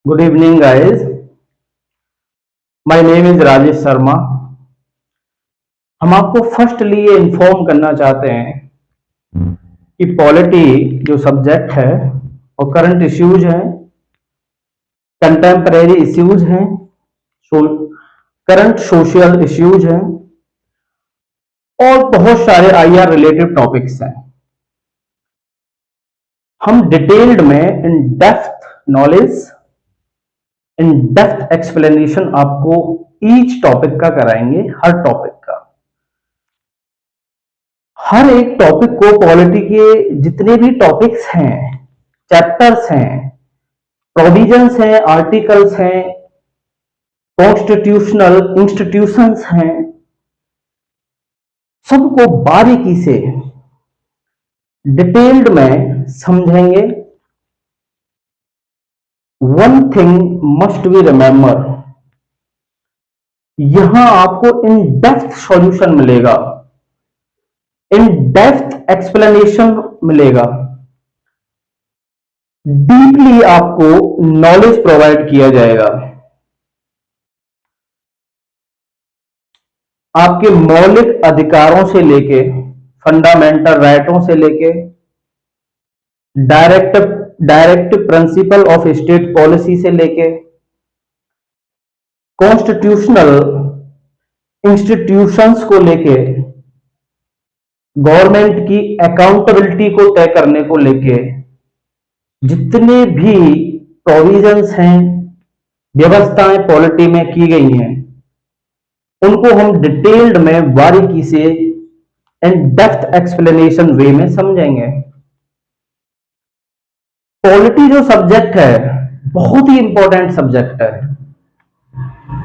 Good evening, guys. My name is Rajesh Sharma. हम आपको firstly ये इन्फॉर्म करना चाहते हैं कि पॉलिटी जो सब्जेक्ट है और करंट इश्यूज हैं, कंटेम्परेरी इश्यूज हैं, करंट सोशल इश्यूज हैं और बहुत सारे आईआर रिलेटेड टॉपिक्स हैं. हम डिटेल्ड में in depth knowledge, in depth explanation आपको ईच टॉपिक का कराएंगे. हर टॉपिक का, हर एक टॉपिक को, पॉलिटी के जितने भी टॉपिक्स हैं, चैप्टर्स हैं, प्रोविजंस हैं, आर्टिकल्स हैं, कॉन्स्टिट्यूशनल इंस्टीट्यूशंस हैं, सबको बारीकी से डिटेल्ड में समझेंगे. One thing must be remember, यहां आपको इन डेप्थ सॉल्यूशन मिलेगा, इन डेप्थ एक्सप्लेनेशन मिलेगा, डीपली आपको नॉलेज प्रोवाइड किया जाएगा. आपके मौलिक अधिकारों से लेके, फंडामेंटल राइटों से लेके, direct principle of state policy से लेके, कॉन्स्टिट्यूशनल इंस्टीट्यूशंस को लेके, गवर्नमेंट की अकाउंटेबिलिटी को तय करने को लेके, जितने भी प्रोविजंस हैं, व्यवस्थाएं पॉलिटी में की गई हैं, उनको हम डिटेल्ड में बारीकी से इन डेप्थ एक्सप्लेनेशन वे में समझेंगे. पॉलिटी जो सब्जेक्ट है बहुत ही इंपॉर्टेंट सब्जेक्ट है.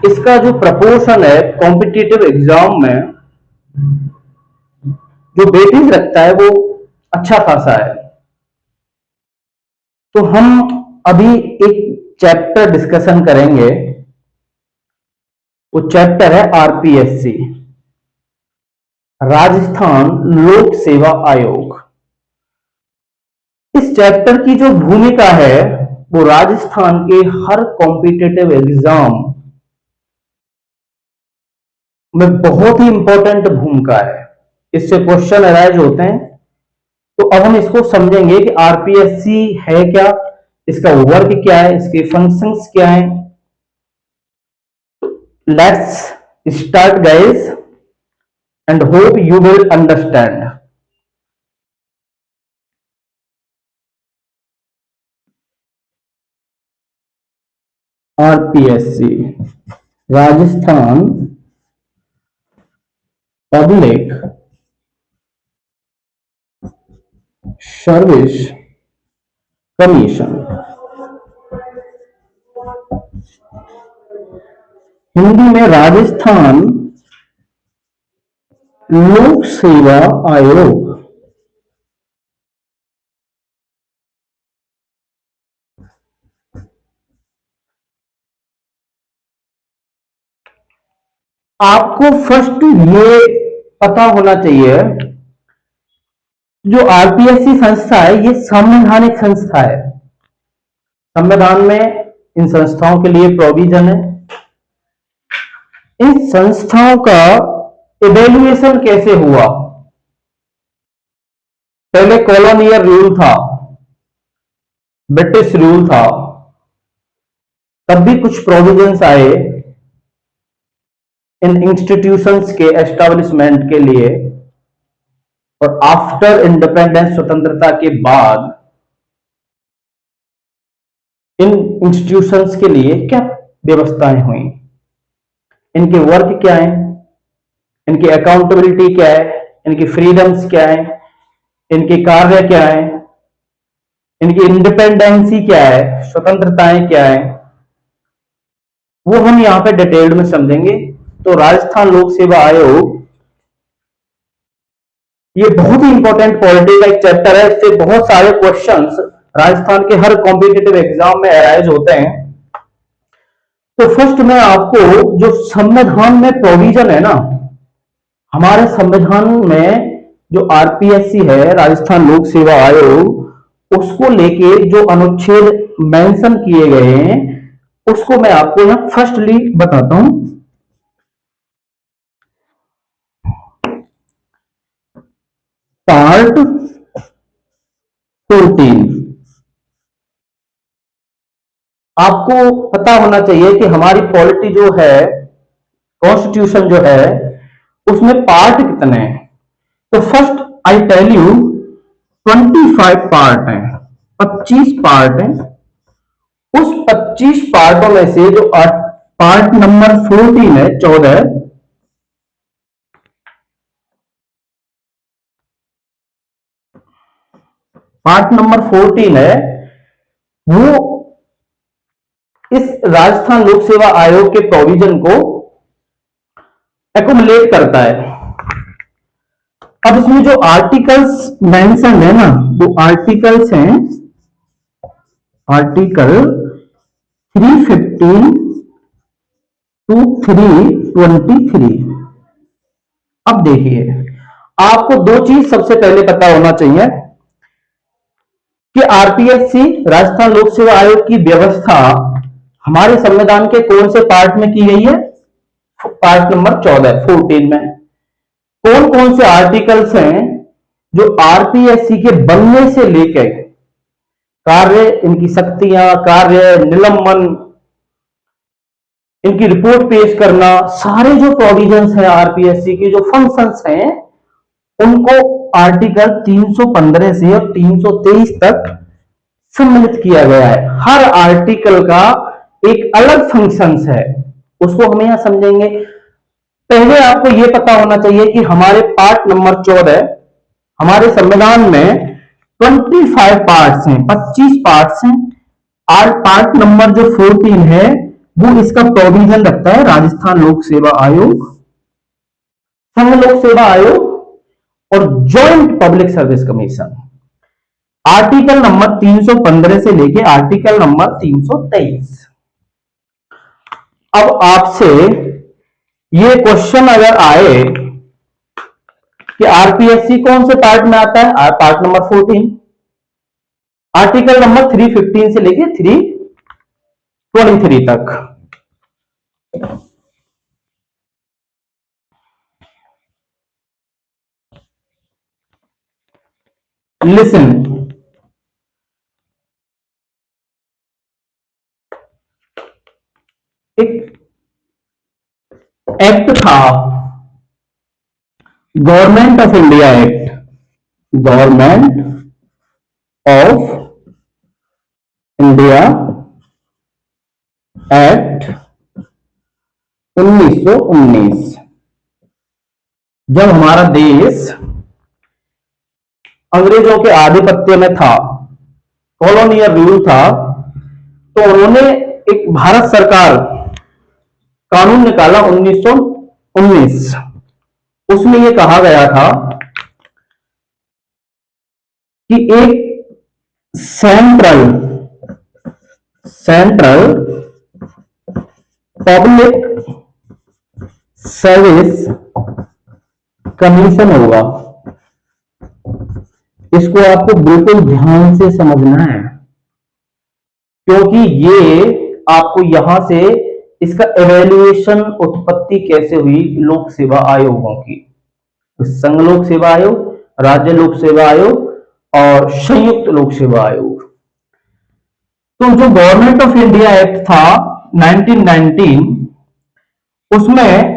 इसका जो प्रपोर्शन है कॉम्पिटिटिव एग्जाम में जो वेटेज रखता है वो अच्छा खासा है. तो हम अभी एक चैप्टर डिस्कशन करेंगे. वो चैप्टर है आरपीएससी, राजस्थान लोक सेवा आयोग. इस चैप्टर की जो भूमिका है वो राजस्थान के हर कॉम्पिटिटिव एग्जाम में बहुत ही इंपॉर्टेंट भूमिका है. इससे क्वेश्चन अराइज होते हैं. तो अब हम इसको समझेंगे कि आरपीएससी है क्या, इसका वर्क क्या है, इसके फंक्शंस क्या हैं. Let's start guys and hope you will understand. RPSC, Rajasthan public service commission. Hindi में राजस्थान लोक सेवा आयोग. आपको फर्स्ट ये पता होना चाहिए, जो आरपीएससी संस्था है ये संवैधानिक संस्था है. संविधान में इन संस्थाओं के लिए प्रोविजन है. इन संस्थाओं का इवैल्यूएशन कैसे हुआ? पहले कॉलोनियल रूल था, ब्रिटिश रूल था, तब भी कुछ प्रोविजंस आए इन इंस्टीट्यूशंस के एस्टेब्लिशमेंट के लिए. और आफ्टर इंडिपेंडेंस, स्वतंत्रता के बाद, इन इंस्टीट्यूशंस के लिए क्या व्यवस्थाएं हुई, इनके वर्क क्या है, इनकी अकाउंटेबिलिटी क्या है, इनकी फ्रीडम्स क्या है, इनके कार्य क्या है, इनकी इंडिपेंडेंसी क्या है, स्वतंत्रताएं क्या है, वो हम यहां पे डिटेल्ड में समझेंगे. तो राजस्थान लोक सेवा आयोग ये बहुत ही इंपॉर्टेंट पॉलिटी का एक चैप्टर है. इससे बहुत सारे क्वेश्चंस राजस्थान के हर कॉम्पिटिटिव एग्जाम में अराइज होते हैं. तो फर्स्ट में आपको जो संविधान में प्रोविजन है ना, हमारे संविधान में जो आरपीएससी है, राजस्थान लोक सेवा आयोग, उसको लेके जो अनुच्छेद मेंशन किए गए हैं उसको मैं आपको यहां फर्स्टली बताता हूं। पार्ट 14 आपको पता होना चाहिए कि हमारी पॉलिटी जो है, कॉन्स्टिट्यूशन जो है, उसमें पार्ट कितने हैं। तो first I tell you 25 part हैं, 25 पार्ट हैं। उस 25 पार्टों में से जो पार्ट नंबर 14 है, 14, पार्ट नंबर 14 है, वो इस राजस्थान लोक सेवा आयोग के प्रोविजन को एकुमुलेट करता है। अब इसमें जो आर्टिकल्स मेंशन है ना, वो आर्टिकल्स हैं आर्टिकल 315 टू 323। अब देखिए, आपको दो चीज सबसे पहले पता होना चाहिए कि आरपीएससी राजस्थान लोक सेवा आयोग की व्यवस्था हमारे संविधान के कौन से पार्ट में की गई है? पार्ट नंबर 14 में। कौन कौन से आर्टिकल्स हैं जो आरपीएससी के बनने से लेकर कार्य, इनकी शक्तियां, कार्य, निलंबन, इनकी रिपोर्ट पेश करना, सारे जो प्रोविजंस हैं आरपीएससी के, जो फंक्शंस हैं, उनको आर्टिकल 315 से और 323 तक सम्मिलित किया गया है। हर आर्टिकल का एक अलग फंक्शंस है, उसको हम यहां समझेंगे। पहले आपको यह पता होना चाहिए कि हमारे पार्ट नंबर 14, हमारे संविधान में 25 पार्ट्स हैं, 25 पार्ट्स हैं। और पार्ट नंबर जो 14 है, वो इसका प्रोविजन रखता है राजस्थान लोक सेवा आयोग, संघ लोक सेवा आयोग और joint public service commission. Article number 315 से लेके आर्टिकल नंबर 323। अब आपसे ये क्वेश्चन अगर आए कि आरपीएससी कौन से पार्ट में आता है, पार्ट नंबर 14, आर्टिकल नंबर 315 से लेके 323 तक। लिसन, एक एक्ट था, government of India act, government of India act 1919। जब हमारा देश अंग्रेजों के आधिपत्य में था, कॉलोनियल रूल था, तो उन्होंने एक भारत सरकार कानून निकाला 1919। उसमें यह कहा गया था कि एक सेंट्रल पब्लिक सर्विस कमीशन होगा। इसको आपको बिल्कुल ध्यान से समझना है, क्योंकि ये आपको यहां से इसका एवेल्युएशन, उत्पत्ति कैसे हुई लोक सेवा आयोगों की, संघ लोक सेवा आयोग, राज्य लोक सेवा आयोग और संयुक्त लोक सेवा आयोग। तो जो गवर्नमेंट ऑफ इंडिया एक्ट था 1919, उसमें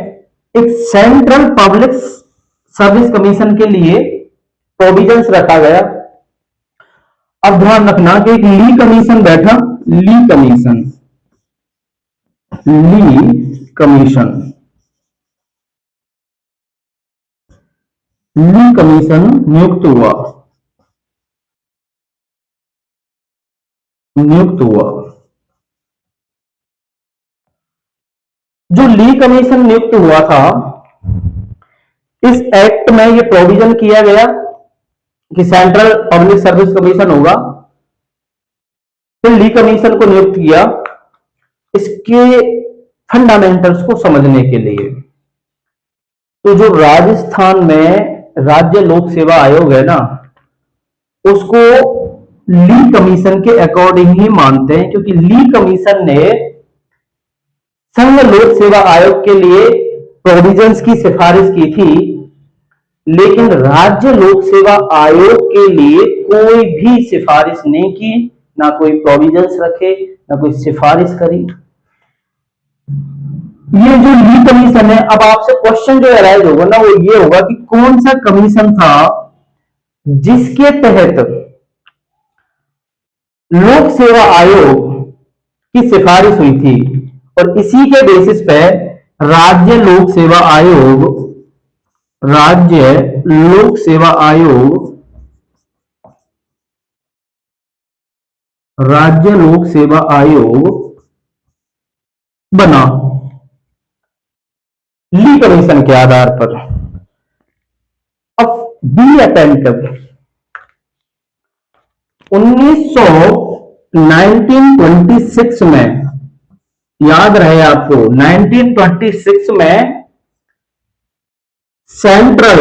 एक सेंट्रल पब्लिक सर्विस कमीशन के लिए प्रोविजंस रखा गया। अब ध्यान रखना कि एक ली कमीशन बैठा, ली कमीशन नियुक्त हुआ। जो ली कमीशन नियुक्त हुआ था, इस एक्ट में यह प्रोविजन किया गया कि सेंट्रल पब्लिक सर्विस कमीशन होगा। फिर ली कमीशन को नियुक्त किया इसके फंडामेंटल्स को समझने के लिए। तो जो राजस्थान में राज्य लोक सेवा आयोग है ना, उसको ली कमीशन के अकॉर्डिंग ही मानते हैं, क्योंकि ली कमीशन ने संघ लोक सेवा आयोग के लिए प्रोविजंस की सिफारिश की थी, लेकिन राज्य लोक सेवा आयोग के लिए कोई भी सिफारिश नहीं की, ना कोई प्रोविजंस रखे, ना कोई सिफारिश करी। ये जो ली कमीशन है, अब आपसे क्वेश्चन जो अराइज होगा ना वो ये होगा कि कौन सा कमीशन था जिसके तहत लोक सेवा आयोग की सिफारिश हुई थी, और इसी के बेसिस पे राज्य लोक सेवा आयोग राज्य लोक सेवा आयोग राज्य लोक सेवा आयोग बना, ली कमीशन के आधार पर। अब बी अटेंटिव 1926 में, याद रहे आपको, 1926 में सेंट्रल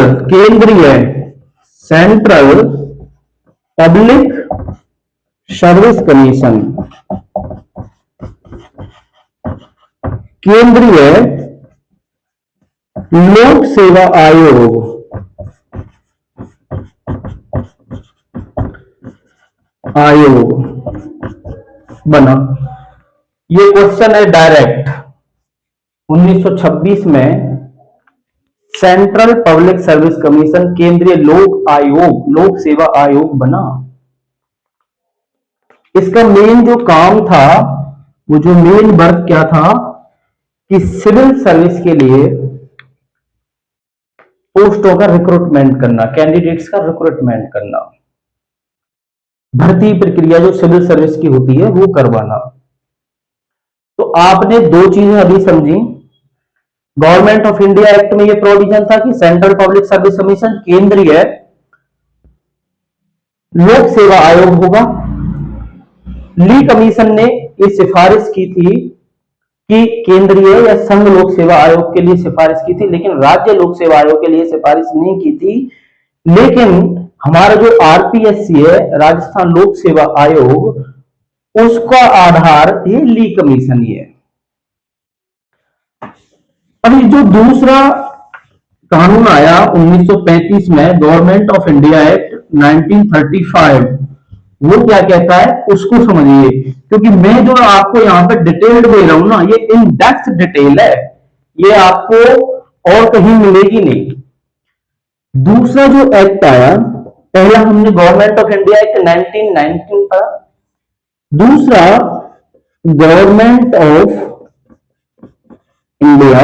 पब्लिक सर्विस कमीशन, केंद्रीय लोक सेवा आयोग बना। ये क्वेश्चन है डायरेक्ट। 1926 में सेंट्रल पब्लिक सर्विस कमीशन केंद्रीय लोक सेवा आयोग बना। इसका मेन जो काम था, वो जो मेन वर्क क्या था कि सिविल सर्विस के लिए पोस्टों का रिक्रूटमेंट करना, कैंडिडेट्स का रिक्रूटमेंट करना, भर्ती प्रक्रिया जो सिविल सर्विस की होती है वो करवाना। तो आपने दो चीजें अभी समझी। गवर्नमेंट ऑफ इंडिया एक्ट में यह प्रोविजन था कि सेंट्रल पब्लिक सर्विस कमीशन केंद्रीय लोक सेवा आयोग होगा। ली कमीशन ने यह सिफारिश की थी कि केंद्रीय या संघ लोक सेवा आयोग के लिए सिफारिश की थी, लेकिन राज्य लोक सेवा आयोग के लिए सिफारिश नहीं की थी। लेकिन हमारा जो आरपीएससी है, राजस्थान लोक सेवा आयोग, उसका आधार ये ली कमीशन ही है। अभी जो दूसरा कानून आया 1935 में, गवर्नमेंट ऑफ इंडिया एक्ट 1935, वो क्या कहता है उसको समझिए, क्योंकि मैं जो आपको यहाँ पे डिटेल्ड दे रहा हूं ना, ये इन डेप्थ डिटेल है, ये आपको और कहीं मिलेगी नहीं। दूसरा जो एक्ट आया, पहला हमने गवर्नमेंट ऑफ इंडिया एक्ट 1919 पढ़ा, दूसरा government of India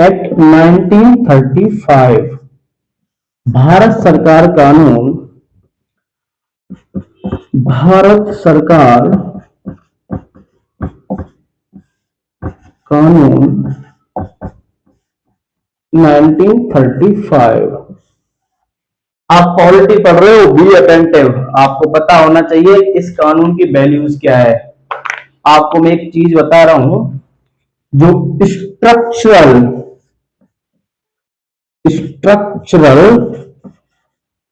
act 1935, Bharat सरकार कानून 1935। आप पॉलिटी पढ़ रहे हो, बी अटेंटिव, आपको पता होना चाहिए इस कानून की वैल्यूज क्या है। आपको मैं एक चीज बता रहा हूं, जो स्ट्रक्चरल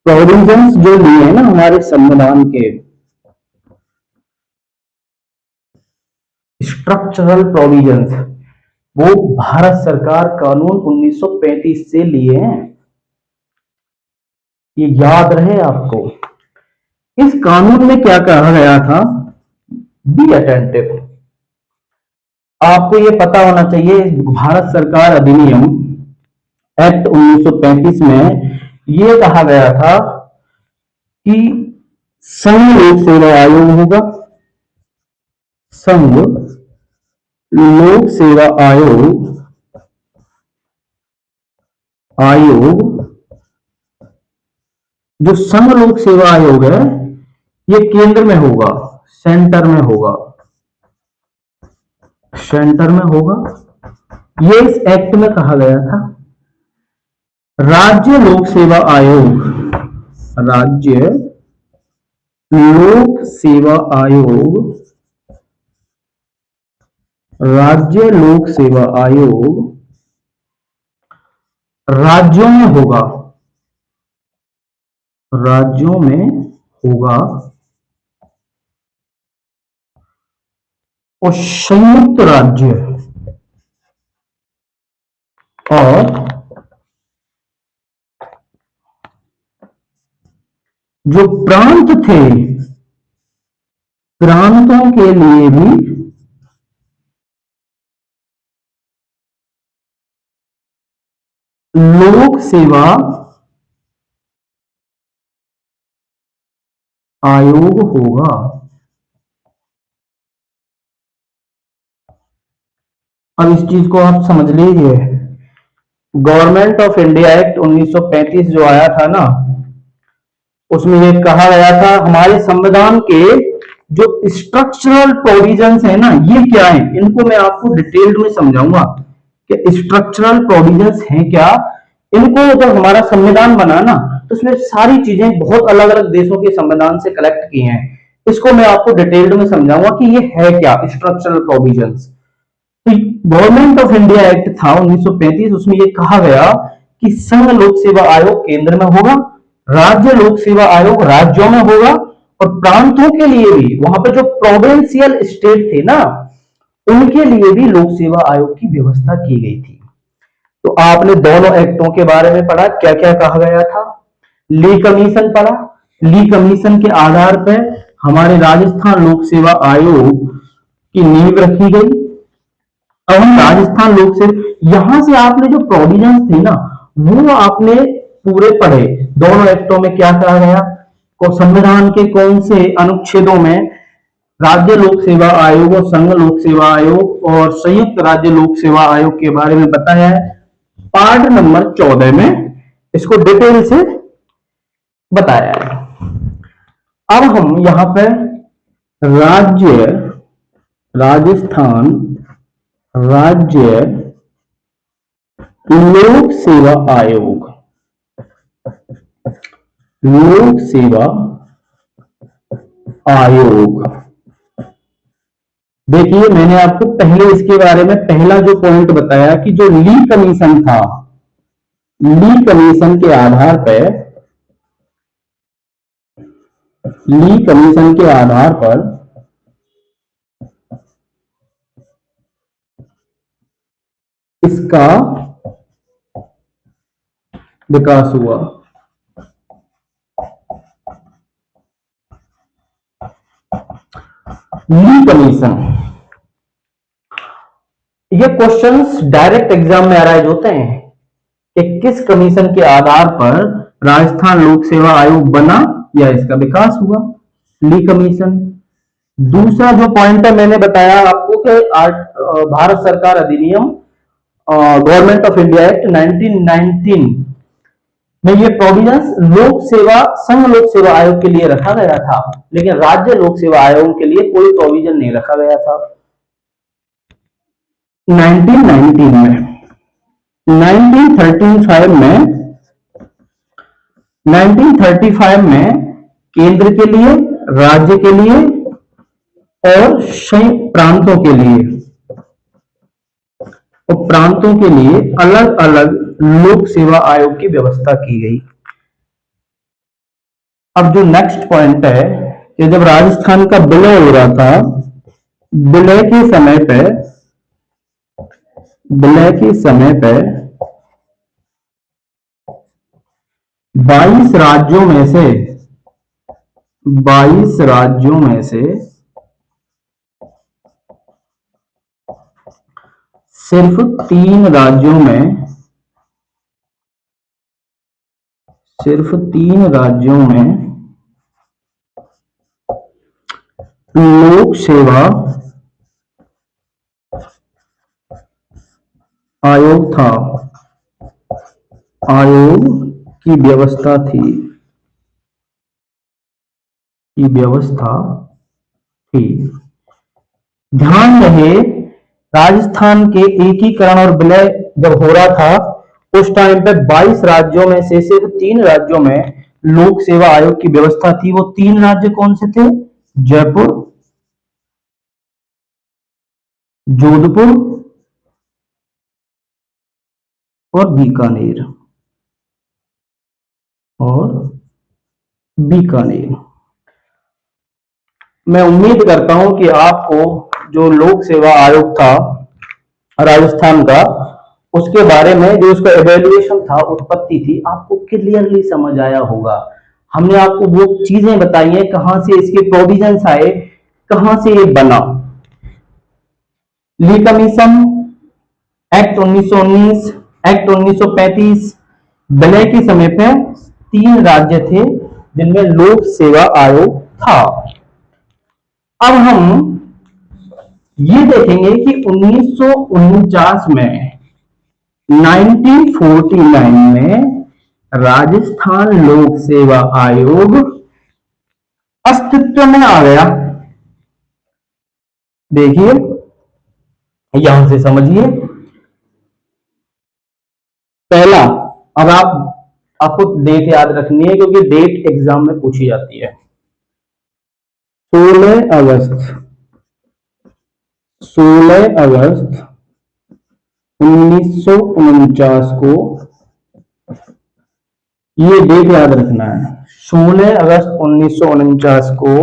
प्रोविजंस जो लिए हैं ना हमारे संविधान के, स्ट्रक्चरल प्रोविजंस, वो भारत सरकार कानून 1935 से लिए हैं। ये याद रहे आपको। इस कानून में क्या कहा गया था, बी अटेंटिव। आपको ये पता होना चाहिए, भारत सरकार अधिनियम एक्ट 1935 में ये कहा गया था कि संघ लोक सेवा आयोग होगा, संघ लोक सेवा आयोग जो संघ लोक सेवा आयोग है, ये केंद्र में होगा, सेंटर में होगा, ये इस एक्ट में कहा गया था। राज्य लोक सेवा आयोग राज्य लोक सेवा आयोग राज्यों में होगा, और संयुक्त राज्य और जो प्रांत थे, प्रांतों के लिए भी लोक सेवा आयोग होगा। अब इस चीज को आप समझ लीजिए, गवर्नमेंट ऑफ इंडिया एक्ट 1935 जो आया था ना, उसमें यह कहा गया था हमारे संविधान के जो स्ट्रक्चरल प्रोविजंस है ना, ये क्या है, इनको मैं आपको डिटेल्ड में समझाऊंगा कि स्ट्रक्चरल प्रोविजंस हैं क्या। इनको जब हमारा संविधान बना ना, तो उसमें सारी चीजें बहुत अलग अलग देशों के संविधान से कलेक्ट की हैं। इसको मैं आपको डिटेल्ड में समझाऊंगा कि ये है क्या स्ट्रक्चरल प्रोविजंस। तो गवर्नमेंट ऑफ इंडिया एक्ट था 1935, उसमें यह कहा गया कि संघ लोक सेवा आयोग केंद्र में होगा, राज्य लोक सेवा आयोग राज्यों में होगा, और प्रांतों के लिए भी वहां पर जो प्रोविंशियल स्टेट थे ना, उनके लिए भी लोक सेवा आयोग की व्यवस्था की गई थी। तो आपने दोनों एक्टों के बारे में पढ़ा, क्या क्या कहा गया था। ली कमीशन पढ़ा, ली कमीशन के आधार पर हमारे राजस्थान लोक सेवा आयोग की नींव रखी गई। अब हम राजस्थान लोक सेवा, यहां से आपने जो प्रोविजंस थे ना, वो आपने पूरे पढ़े। दोनों एक्टों में क्या कहा गया, को संविधान के कौन से अनुच्छेदों में राज्य लोक सेवा आयोग और संघ लोक सेवा आयोग और संयुक्त राज्य लोक सेवा आयोग के बारे में बताया है। पार्ट नंबर 14 में इसको डिटेल से बताया है। अब हम यहां पर राज्य राजस्थान राज्य लोक सेवा आयोग, लोक सेवा आयोग, देखिए मैंने आपको पहले इसके बारे में पहला जो पॉइंट बताया कि जो ली कमीशन था, ली कमीशन के आधार पर, ली कमीशन के आधार पर इसका विकास हुआ। ली कमीशन, ये क्वेश्चंस डायरेक्ट एग्जाम में अराइज होते हैं कि किस कमीशन के आधार पर राजस्थान लोक सेवा आयोग बना या इसका विकास हुआ, ली कमीशन। दूसरा जो पॉइंट है मैंने बताया आपको कि भारत सरकार अधिनियम गवर्नमेंट ऑफ इंडिया एक्ट 1919 में ये प्रोविजंस लोक सेवा संघ लोक सेवा आयोग के लिए रखा गया था, लेकिन राज्य लोक सेवा आयोग के लिए कोई प्रोविजन नहीं रखा गया था। 1919 में 1935 में 1935 में केंद्र के लिए, राज्य के लिए और प्रांतों के लिए, और प्रांतों के लिए अलग अलग लोक सेवा आयोग की व्यवस्था की गई। अब जो नेक्स्ट पॉइंट है कि जब राजस्थान का विलय हो रहा था, विलय के समय पे, विलय के समय पे 22 राज्यों में से 22 राज्यों में से सिर्फ 3 राज्यों में, सिर्फ 3 राज्यों में लोक सेवा आयोग था, आयोग की व्यवस्था थी, की व्यवस्था थी। ध्यान रहे राजस्थान के एकीकरण और विलय जब हो रहा था, उस टाइम पे 22 राज्यों में से सिर्फ 3 राज्यों में लोक सेवा आयोग की व्यवस्था थी। वो 3 राज्य कौन से थे, जयपुर, जोधपुर और बीकानेर, और बीकानेर। मैं उम्मीद करता हूं कि आपको जो लोक सेवा आयोग था राजस्थान का, उसके बारे में जो उसका एवेल्युएशन था, उत्पत्ति थी, आपको क्लियरली समझ आया होगा। हमने आपको वो चीजें बताई हैं, कहां से इसके प्रोविजंस आए, कहां से ये बना। ली कमीशन एक्ट 1919, एक्ट 1935, विलय के समय पे 3 राज्य थे जिनमें लोक सेवा आयोग था। अब हम ये देखेंगे कि 1949 में 1949 में राजस्थान लोक सेवा आयोग अस्तित्व में आ गया। देखिए, यहां से समझिए। पहला, अब आपको डेट याद रखनी है क्योंकि डेट एग्जाम में पूछी जाती है। 16 अगस्त 1949 को, ये डेट याद रखना है। 16 अगस्त 1949 को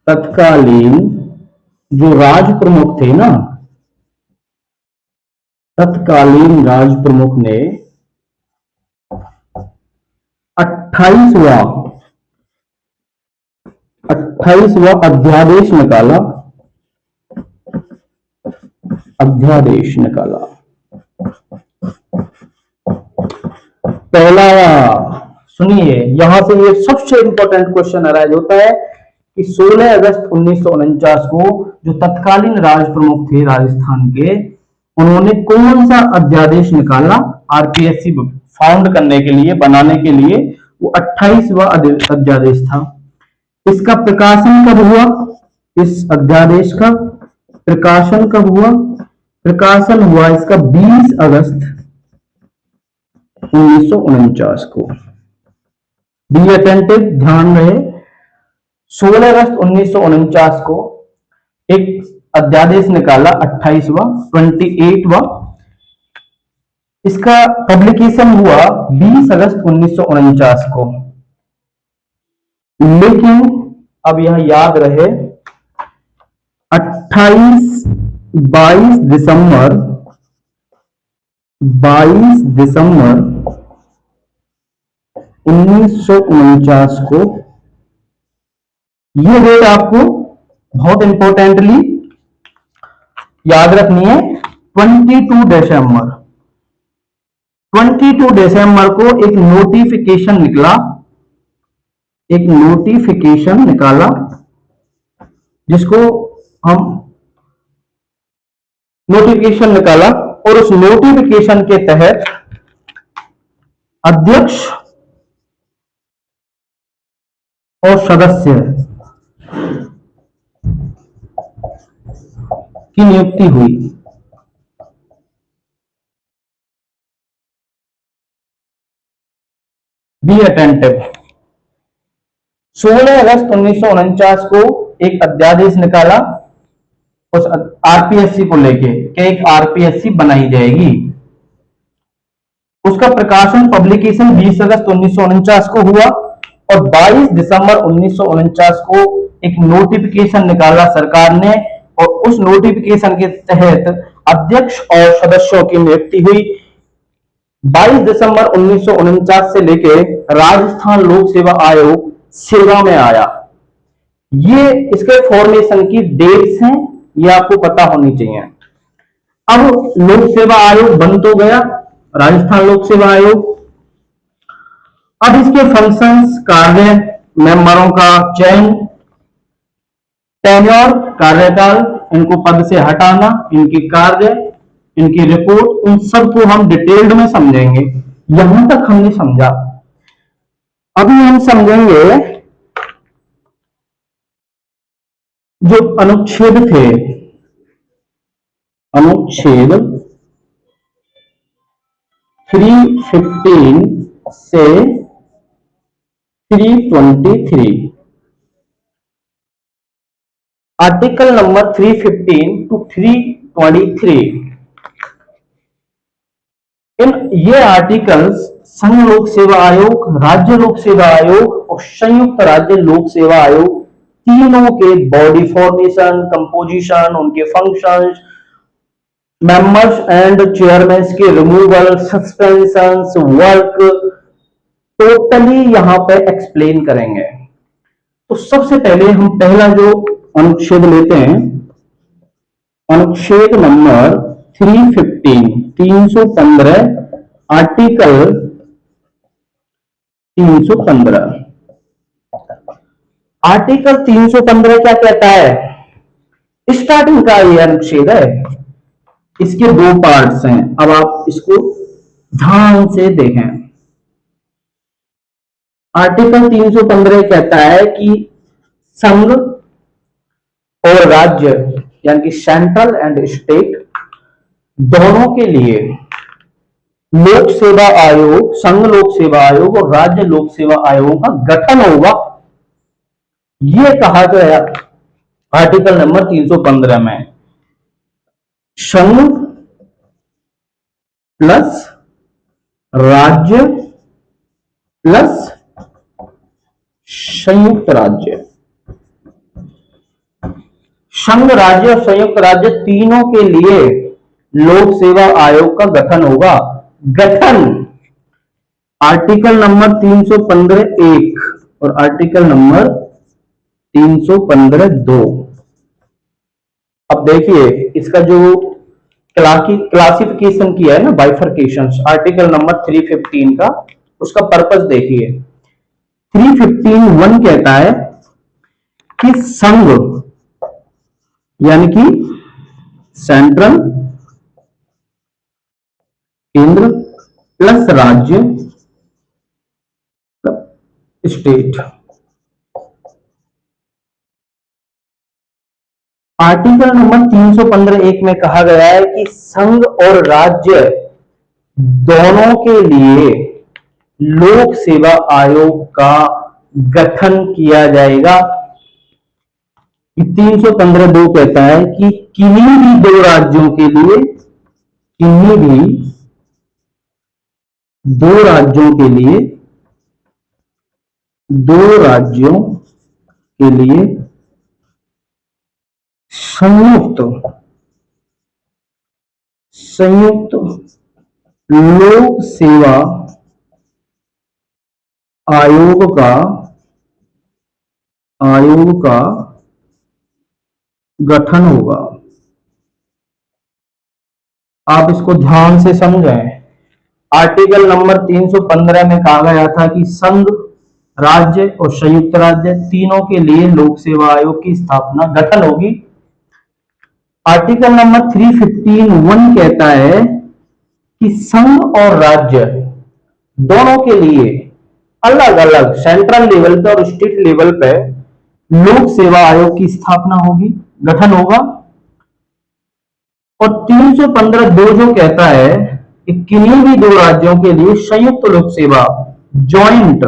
तत्कालीन जो राज प्रमुख थे ना, तत्कालीन राज प्रमुख ने 28वां अध्यादेश निकाला। पहला, सुनिए, यहां से ये सबसे इंपॉर्टेंट क्वेश्चन अराइज होता है कि 16 अगस्त 1949 को जो तत्कालीन राज प्रमुख थे राजस्थान के, उन्होंने कौन सा अध्यादेश निकाला आरपीएससी फाउंड करने के लिए, बनाने के लिए? वो 28वां अध्यादेश था। इसका प्रकाशन कब हुआ? इस अध्यादेश का प्रकाशन कब हुआ? प्रकाशन हुआ इसका 20 अगस्त 1949 को। बी अटेंटिव, ध्यान रहे। 16 अगस्त 1949 को एक अध्यादेश निकाला, 28वां। इसका पब्लिकेशन हुआ 20 अगस्त 1949 को। लेकिन अब यह याद रहे, 22 दिसंबर 1949 को, यह डेट आपको बहुत इंपॉर्टेंटली याद रखनी है। 22 दिसंबर को एक नोटिफिकेशन निकाला, जिसको हम नोटिफिकेशन निकाला, और उस नोटिफिकेशन के तहत अध्यक्ष और सदस्य की नियुक्ति हुई। Be attentive. 16 अगस्त 1949 को एक अध्यादेश निकाला उस आरपीएससी को लेके कि एक आरपीएससी बनाई जाएगी। उसका प्रकाशन, पब्लिकेशन 20 अगस्त 1949 को हुआ, और 22 दिसंबर 1949 को एक नोटिफिकेशन निकाला सरकार ने, और उस नोटिफिकेशन के तहत अध्यक्ष और सदस्यों की नियुक्ति हुई। 22 दिसंबर 1949 से लेके राजस्थान लोक सेवा आयोग सेवा में आया। ये इसके फॉर्मेशन की डेट्स हैं, ये आपको पता होनी चाहिए। अब लोक सेवा आयोग बन तो गया, राजस्थान लोक सेवा आयोग। अब इसके फंक्शंस, कार्य, मेंबरों का चयन, टेन्योर, कार्यकाल, इनको पद से हटाना, इनके कार्य, इनकी रिपोर्ट, उन सबको हम डिटेल्ड में समझेंगे। यहां तक हमने समझा। अभी हम समझेंगे जो अनुच्छेद थे, अनुच्छेद 315 से 323, आर्टिकल नंबर 315 टू 323। ये आर्टिकल्स संघ लोक सेवा आयोग, राज्य लोक सेवा आयोग और संयुक्त राज्य लोक सेवा आयोग, तीनों के बॉडी फॉर्मेशन, कंपोजिशन, उनके फंक्शंस, मेंबर्स एंड चेयरमैन के रिमूवल, सस्पेंशन, वर्क, टोटली यहां पे एक्सप्लेन करेंगे। तो सबसे पहले हम पहला जो अनुच्छेद लेते हैं, अनुच्छेद नंबर 315, 315, आर्टिकल 315। आर्टिकल 315 क्या कहता है? स्टार्टिंग का ये अनुच्छेद है, इसके दो पार्ट्स हैं। अब आप इसको ध्यान से देखें। आर्टिकल 315 कहता है कि संघ और राज्य यानी कि सेंट्रल एंड स्टेट दोनों के लिए लोक सेवा आयोग, संघ लोक सेवा आयोग और राज्य लोक सेवा आयोग का गठन होगा। यह कहा गया आर्टिकल नंबर 315 में। संघ प्लस राज्य प्लस संयुक्त राज्य, संघ, राज्य और संयुक्त राज्य तीनों के लिए लोक सेवा आयोग का गठन होगा। गठन आर्टिकल नंबर 315(1) और आर्टिकल नंबर 315(2। अब देखिए इसका जो क्लासिफिकेशन किया है ना, बाइफरकेशन, आर्टिकल नंबर 315 का, उसका पर्पस देखिए। 315(1) कहता है कि संघ यानी कि सेंट्रल, केंद्र प्लस राज्य स्टेट। आर्टिकल नंबर 315(1) में कहा गया है कि संघ और राज्य दोनों के लिए लोक सेवा आयोग का गठन किया जाएगा। 315(2) कहता है कि किन्हीं भी दो राज्यों के लिए, किन्हीं भी दो राज्यों के लिए, दो राज्यों के लिए संयुक्त लोक सेवा आयोग का गठन होगा। आप इसको ध्यान से समझें। आर्टिकल नंबर 315 में कहा गया था कि संघ, राज्य और संयुक्त राज्य तीनों के लिए लोक सेवा आयोग की स्थापना, गठन होगी। आर्टिकल नंबर 315(1) कहता है कि संघ और राज्य दोनों के लिए अलग अलग सेंट्रल लेवल पे और स्टेट लेवल पे लोक सेवा आयोग की स्थापना होगी, गठन होगा। और 315(2) जो कहता है कि किन्हीं भी दो राज्यों के लिए संयुक्त लोक सेवा, जॉइंट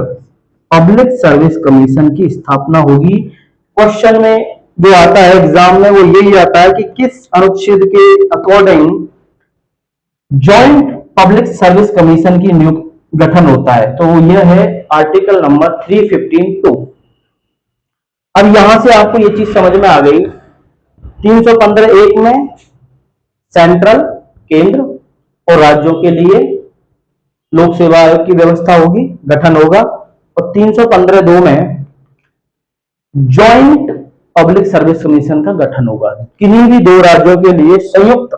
पब्लिक सर्विस कमीशन की स्थापना होगी। क्वेश्चन में जो आता है एग्जाम में वो यही आता है कि किस अनुच्छेद के according joint public service commission की नियुक्त गठन होता है, तो यह है आर्टिकल नंबर 315(2). अब यहां से आपको ये चीज समझ में आ गई। 315(1) में सेंट्रल, केंद्र और राज्यों के लिए लोक सेवा आयोग की व्यवस्था होगी, गठन होगा। और 315(2) में जॉइंट पब्लिक सर्विस कमीशन का गठन होगा, किन्हीं भी दो राज्यों के लिए संयुक्त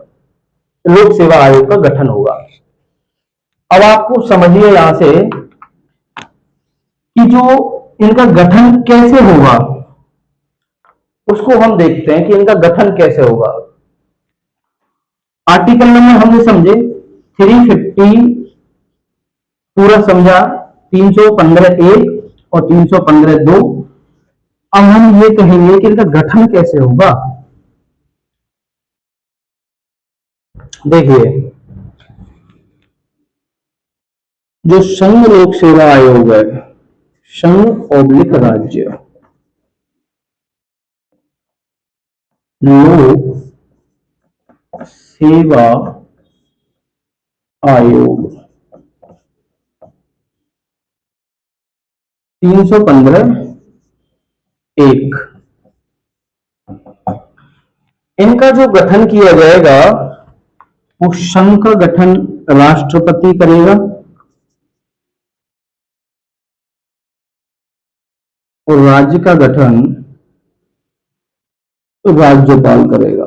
लोक सेवा आयोग का गठन होगा। अब आपको समझिए यहां से कि जो इनका गठन कैसे होगा उसको हम देखते हैं कि इनका गठन कैसे होगा। आर्टिकल नंबर हमने समझे 315 पूरा समझा, 315(1) और 315(2। अब हम ये कहेंगे कि इनका गठन कैसे होगा। देखिए जो संघ लोक सेवा आयोग है, संघ ओब्लिक राज्य लोक सेवा आयोग, 315(1) इनका जो गठन किया जाएगा वो संघ का गठन राष्ट्रपति करेगा और राज्य का गठन राज्यपाल करेगा।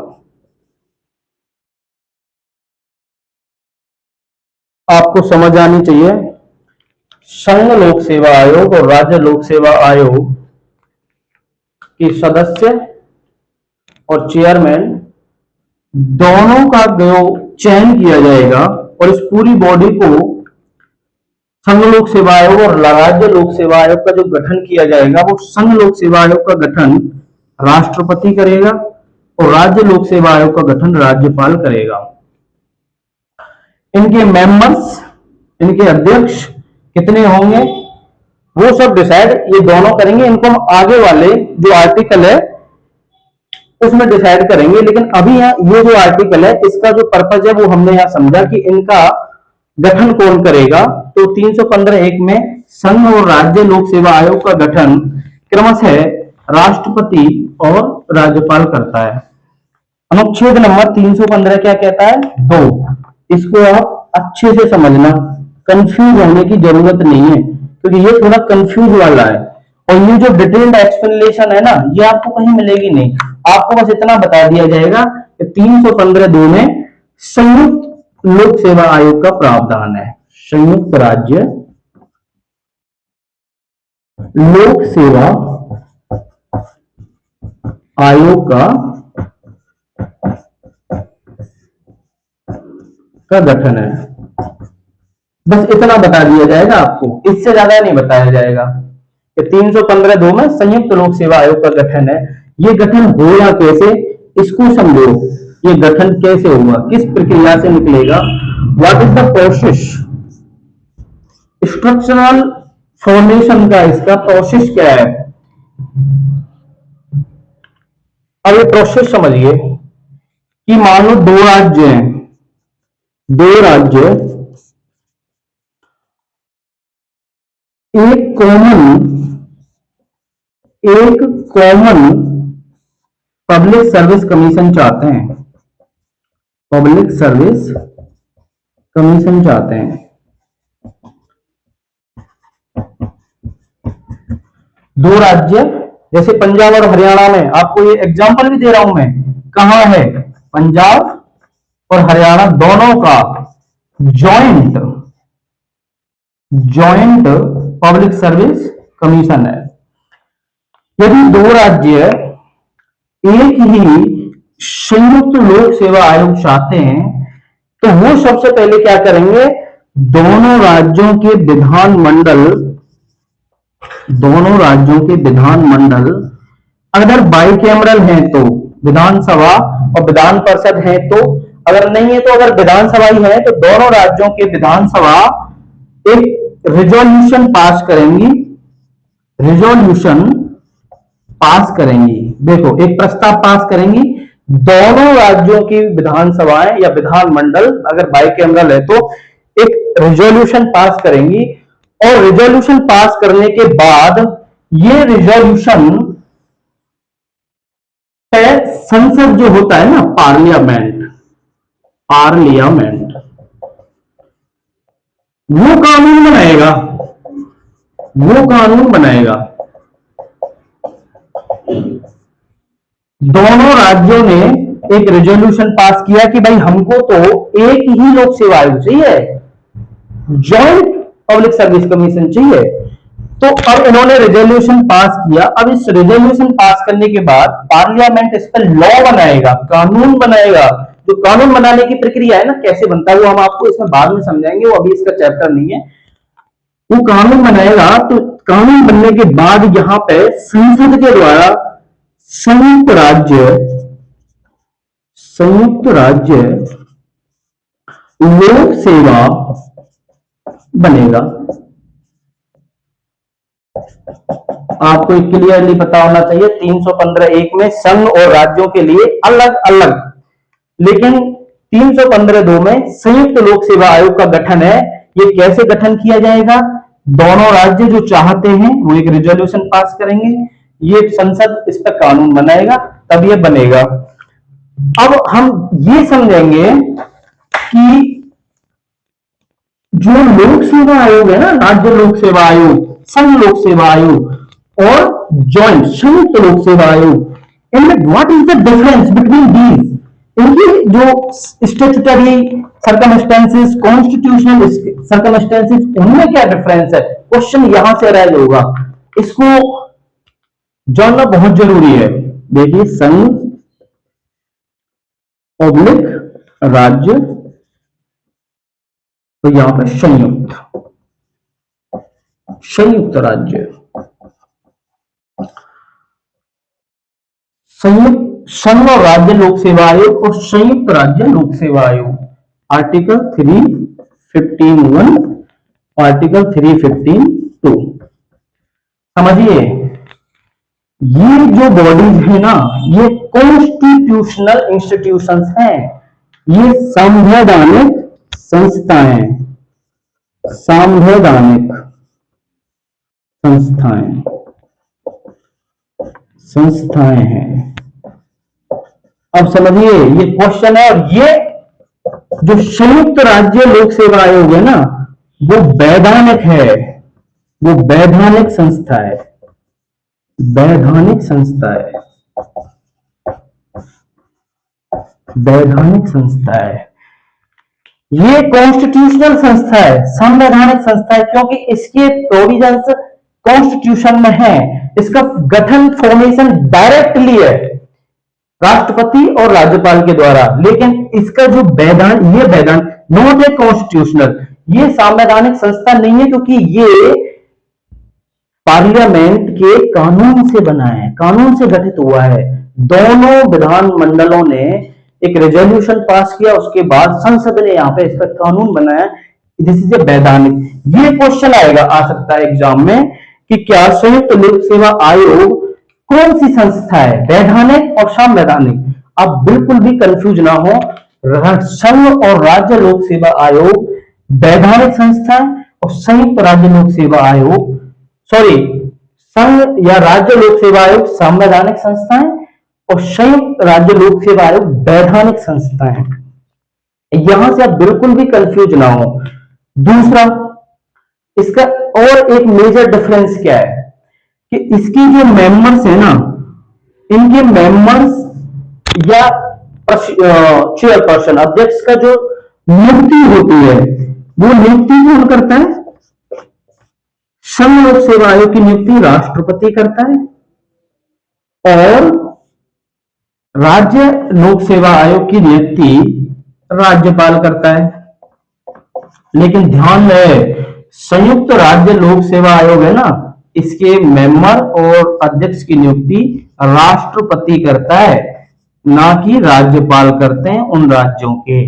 आपको समझ आनी चाहिए, संघ लोक सेवा आयोग और राज्य लोक सेवा आयोग के सदस्य और चेयरमैन दोनों का जो चयन किया जाएगा और इस पूरी बॉडी को संघ लोक सेवा आयोग और राज्य लोक सेवा आयोग का जो गठन किया जाएगा वो संघ लोक सेवा आयोग का गठन राष्ट्रपति करेगा और राज्य लोक सेवा आयोग का गठन राज्यपाल करेगा। इनके मेंबर्स, इनके अध्यक्ष कितने होंगे वो सब डिसाइड ये दोनों करेंगे। इनको हम आगे वाले जो आर्टिकल है उसमें डिसाइड करेंगे, लेकिन अभी यहाँ ये जो आर्टिकल है इसका जो पर्पज है वो हमने यहाँ समझा कि इनका गठन कौन करेगा। तो 315(1) में संघ और राज्य लोक सेवा आयोग का गठन क्रमशः राष्ट्रपति और राज्यपाल करता है। अनुच्छेद नंबर 315 क्या कहता है? 2। इसको आप अच्छे से समझना, कंफ्यूज होने की जरूरत नहीं है क्योंकि ये थोड़ा कंफ्यूज वाला है और ये जो डिटेल्ड एक्सप्लेनेशन है ना ये आपको कहीं मिलेगी नहीं। आपको बस इतना बता दिया जाएगा कि 315(2) में संयुक्त लोक सेवा आयोग का प्रावधान है। संयुक्त राज्य लोक सेवा आयोग का गठन है। बस इतना बता दिया जाएगा आपको, इससे ज्यादा नहीं बताया जाएगा। 315(2) में संयुक्त लोक सेवा आयोग का गठन है। ये गठन होगा कैसे इसको समझो, ये गठन कैसे होगा, किस प्रक्रिया से निकलेगा, what is the process, structural formation का इसका प्रोसेस क्या है। अब ये प्रोसेस समझिए कि मान लो दो राज्य हैं, दो राज्य एक कॉमन पब्लिक सर्विस कमीशन चाहते हैं, पब्लिक सर्विस कमीशन चाहते हैं। दो राज्य जैसे पंजाब और हरियाणा में, आपको ये एग्जांपल भी दे रहा हूं मैं, कहां है पंजाब और हरियाणा दोनों का जॉइंट पब्लिक सर्विस कमीशन है। यदि दो राज्य एक ही संयुक्त लोक सेवा आयोग चाहते हैं तो वो सबसे पहले क्या करेंगे, दोनों राज्यों के विधानमंडल अगर बाइकैमरल हैं तो विधानसभा और विधान परिषद है, तो अगर नहीं है तो अगर विधानसभा ही है तो दोनों राज्यों के विधानसभा एक रिजोल्यूशन पास करेंगी। देखो एक प्रस्ताव पास करेंगी, दोनों राज्यों की विधानसभाएं या विधानमंडल अगर बाइकैमरल है तो एक रिजोल्यूशन पास करेंगी और रिजोल्यूशन पास करने के बाद ये रिजोल्यूशन संसद जो होता है ना, पार्लियामेंट वो कानून बनाएगा। दोनों राज्यों ने एक रेजोल्यूशन पास किया कि भाई हमको तो एक ही लोक सेवा आयोग चाहिए, जॉइंट पब्लिक सर्विस कमीशन चाहिए। तो अब इन्होंने रेजोल्यूशन पास किया। अब इस रेजोल्यूशन पास करने के बाद पार्लियामेंट इस पर लॉ बनाएगा, कानून बनाएगा। जो कानून बनाने की प्रक्रिया है ना, कैसे बनता है वो हम आपको इसमें बाद में समझाएंगे, वो अभी इसका चैप्टर नहीं है। वो कानून बनाएगा तो कानून बनने के बाद यहां पे संसद के द्वारा संयुक्त राज्य लोक सेवा बनेगा। आपको एक क्लियरली पता होना चाहिए 315(1) में संघ और राज्यों के लिए अलग अलग, लेकिन 315(2) में संयुक्त लोक सेवा आयोग का गठन है। ये कैसे गठन किया जाएगा, दोनों राज्य जो चाहते हैं वो एक रेजोल्यूशन पास करेंगे, ये संसद इस पर कानून बनाएगा, तब ये बनेगा। अब हम ये समझेंगे कि जो लोक सेवा आयोग है ना, राज्य लोक सेवा आयोग, संघ लोक सेवा आयोग और जॉइंट संयुक्त लोक सेवा आयोग, इनमें what is the difference between these? इनकी जो स्टैट्यूटरी सर्कमस्टेंसेस, कॉन्स्टिट्यूशनल सर्कमस्टेंसेस, उनमें क्या डिफरेंस है? क्वेश्चन यहां से अराइज होगा, इसको जानना बहुत जरूरी है। देखिए, संघ ऑब्लिक राज्य, तो यहां पर संयुक्त राज्य, संयुक्त संघ और राज्य लोक सेवा आयोग और संयुक्त राज्य लोक सेवा आयोग, आर्टिकल 315(1), आर्टिकल 315(2। समझिए, ये जो बॉडीज है ना, ये कॉन्स्टिट्यूशनल इंस्टीट्यूशंस हैं, ये संवैधानिक संस्थाएं, संवैधानिक संस्थाएं हैं। अब समझिए, ये क्वेश्चन है, और ये जो संयुक्त राज्य लोक सेवा आयोग है ना, वो वैधानिक है, वो वैधानिक संस्था है, वैधानिक संस्था है, वैधानिक संस्था है। ये कॉन्स्टिट्यूशनल संस्था है, संवैधानिक संस्था है, क्योंकि इसके प्रोविजंस कॉन्स्टिट्यूशन में है। इसका गठन, फॉर्मेशन डायरेक्टली है राष्ट्रपति और राज्यपाल के द्वारा, लेकिन इसका जो ये वैधान नॉट ए कॉन्स्टिट्यूशनल, ये संवैधानिक संस्था नहीं है, क्योंकि ये पार्लियामेंट के कानून से बना है, कानून से गठित हुआ है। दोनों विधानमंडलों ने एक रेजोल्यूशन पास किया, उसके बाद संसद ने यहाँ पे इसका कानून बनाया, दिस इज ए वैधानिक। ये क्वेश्चन आएगा, आ सकता है एग्जाम में, कि क्या संयुक्त लोक सेवा आयोग कौन सी संस्था है, वैधानिक और संवैधानिक? आप बिल्कुल भी कंफ्यूज ना हो, संघ और राज्य लोक सेवा आयोग वैधानिक संस्था है और संयुक्त राज्य लोक सेवा आयोग, सॉरी, संघ या राज्य लोक सेवा आयोग संवैधानिक संस्था है और संयुक्त राज्य लोक सेवा आयोग वैधानिक संस्था है। यहां से आप बिल्कुल भी कंफ्यूज ना हो। दूसरा, इसका और एक मेजर डिफरेंस क्या है कि इसकी जो मेंबर्स है ना, इनके मेंबर्स या चेयरपर्सन, अध्यक्ष का जो नियुक्ति होती है, वो नियुक्ति कौन करता है? संघ लोक सेवा आयोग की नियुक्ति राष्ट्रपति करता है और राज्य लोक सेवा आयोग की नियुक्ति राज्यपाल करता है। लेकिन ध्यान रहे, संयुक्त राज्य लोक सेवा आयोग है ना, इसके मेंबर और अध्यक्ष की नियुक्ति राष्ट्रपति करता है, ना कि राज्यपाल करते हैं उन राज्यों के।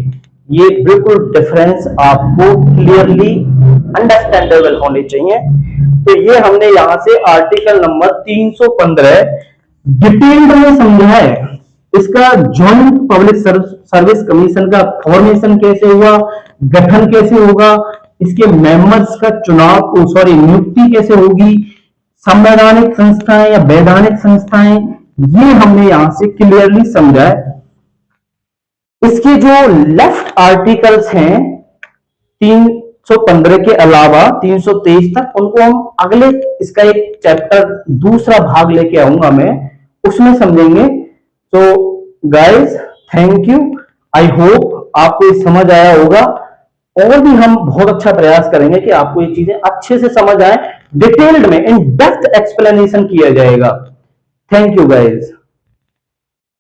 ये बिल्कुल डिफरेंस आपको क्लियरली अंडरस्टैंडेबल होने चाहिए। तो ये हमने यहां से आर्टिकल नंबर 315 डिटेल्ड में समझा है। इसका जॉइंट पब्लिक सर्विस कमीशन का फॉर्मेशन कैसे हुआ, गठन कैसे होगा, इसके मेंबर्स का चुनाव, नियुक्ति कैसे होगी, संवैधानिक संस्थाएं या वैधानिक संस्थाएं, ये हमने यहां से क्लियरली समझा है। इसके जो लेफ्ट आर्टिकल्स हैं 315 के अलावा 323 तक, उनको हम अगले, इसका एक चैप्टर दूसरा भाग लेके आऊंगा मैं, उसमें समझेंगे। तो guys, thank you, I hope आपको ये समझ आया होगा, और भी हम बहुत अच्छा प्रयास करेंगे कि आपको ये चीजें अच्छे से समझ आए, डिटेल्ड में इन डेप्थ एक्सप्लेनेशन किया जाएगा। Thank you guys.